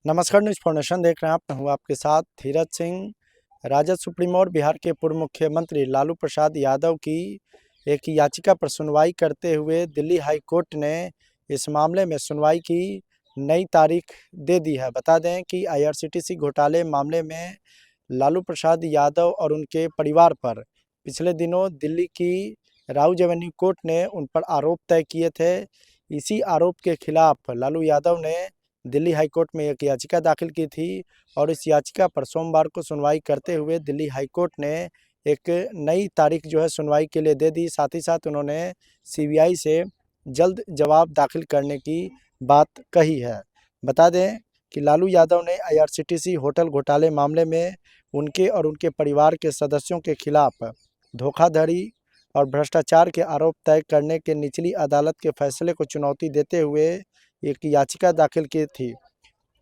नमस्कार, news foundation देख रहे हैं आप। मैं हूँ आपके साथ धीरज सिंह। राजद सुप्रीमो और बिहार के पूर्व मुख्यमंत्री लालू प्रसाद यादव की एक याचिका पर सुनवाई करते हुए दिल्ली हाई कोर्ट ने इस मामले में सुनवाई की नई तारीख दे दी है। बता दें कि आईआरसीटीसी घोटाले मामले में लालू प्रसाद यादव और उनके परिवार पर पिछले दिनों दिल्ली की राउज एवेन्यू कोर्ट ने उन पर आरोप तय किए थे। इसी आरोप के खिलाफ लालू यादव ने दिल्ली हाई कोर्ट में एक याचिका दाखिल की थी और इस याचिका पर सोमवार को सुनवाई करते हुए दिल्ली हाई कोर्ट ने एक नई तारीख जो है सुनवाई के लिए दे दी। साथ ही साथ उन्होंने सीबीआई से जल्द जवाब दाखिल करने की बात कही है। बता दें कि लालू यादव ने आईआरसीटीसी होटल घोटाले मामले में उनके और उनके परिवार के सदस्यों के खिलाफ धोखाधड़ी और भ्रष्टाचार के आरोप तय करने के निचली अदालत के फैसले को चुनौती देते हुए एक याचिका दाखिल की थी।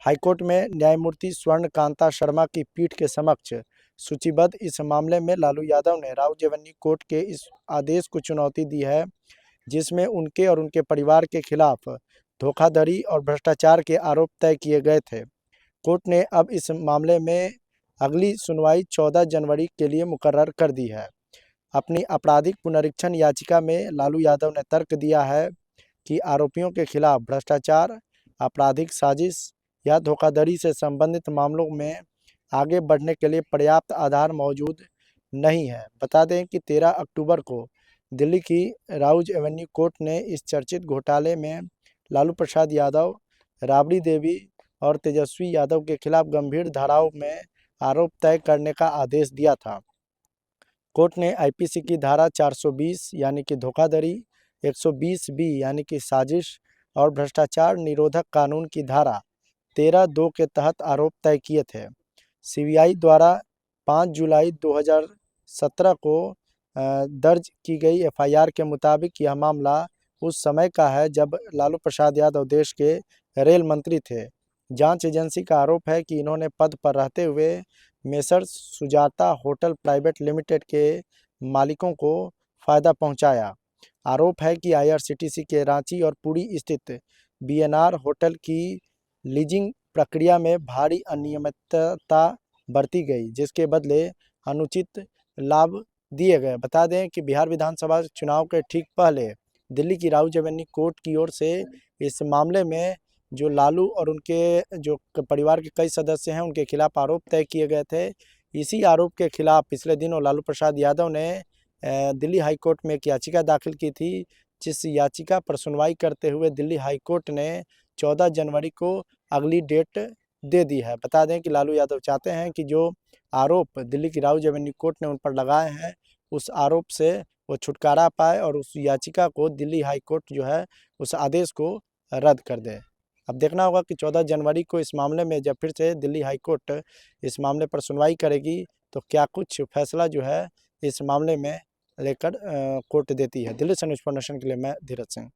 हाईकोर्ट में न्यायमूर्ति स्वर्ण कांता शर्मा की पीठ के समक्ष सूचीबद्ध इस मामले में लालू यादव ने राउज एवेन्यू कोर्ट के इस आदेश को चुनौती दी है, जिसमें उनके और उनके परिवार के खिलाफ धोखाधड़ी और भ्रष्टाचार के आरोप तय किए गए थे। कोर्ट ने अब इस मामले में अगली सुनवाई 14 जनवरी के लिए मुकर्रर कर दी है। अपनी आपराधिक पुनरीक्षण याचिका में लालू यादव ने तर्क दिया है कि आरोपियों के खिलाफ भ्रष्टाचार, आपराधिक साजिश या धोखाधड़ी से संबंधित मामलों में आगे बढ़ने के लिए पर्याप्त आधार मौजूद नहीं है। बता दें कि 13 अक्टूबर को दिल्ली की राउज एवेन्यू कोर्ट ने इस चर्चित घोटाले में लालू प्रसाद यादव, राबड़ी देवी और तेजस्वी यादव के खिलाफ गंभीर धाराओं में आरोप तय करने का आदेश दिया था। कोर्ट ने आईपीसी की धारा 420 यानी कि धोखाधड़ी, 120 बी यानी कि साजिश और भ्रष्टाचार निरोधक कानून की धारा 13(2) के तहत आरोप तय किए थे। सीबीआई द्वारा 5 जुलाई 2017 को दर्ज की गई एफआईआर के मुताबिक यह मामला उस समय का है जब लालू प्रसाद यादव देश के रेल मंत्री थे। जांच एजेंसी का आरोप है कि इन्होंने पद पर रहते हुए messrs Sujata hotel private limited के मालिकों को फ़ायदा पहुंचाया। आरोप है कि आईआरसीटीसी के रांची और पुरी स्थित बीएनआर होटल की लीजिंग प्रक्रिया में भारी अनियमितता बरती गई, जिसके बदले अनुचित लाभ दिए गए। बता दें कि बिहार विधानसभा चुनाव के ठीक पहले दिल्ली की राउज एवेन्यू कोर्ट की ओर से इस मामले में जो लालू और उनके जो परिवार के कई सदस्य हैं उनके खिलाफ आरोप तय किए गए थे। इसी आरोप के खिलाफ पिछले दिनों लालू प्रसाद यादव ने दिल्ली हाई कोर्ट में एक याचिका दाखिल की थी, जिस याचिका पर सुनवाई करते हुए दिल्ली हाई कोर्ट ने 14 जनवरी को अगली डेट दे दी है। बता दें कि लालू यादव चाहते हैं कि जो आरोप दिल्ली की राउज एवेन्यू कोर्ट ने उन पर लगाए हैं, उस आरोप से वो छुटकारा पाए और उस याचिका को दिल्ली हाई कोर्ट जो है उस आदेश को रद्द कर दे। अब देखना होगा कि 14 जनवरी को इस मामले में जब फिर से दिल्ली हाई कोर्ट इस मामले पर सुनवाई करेगी तो क्या कुछ फैसला जो है इस मामले में लेकर कोर्ट देती है। दिल्ली से न्यूज़ फाउंडेशन के लिए मैं धीरज सिंह।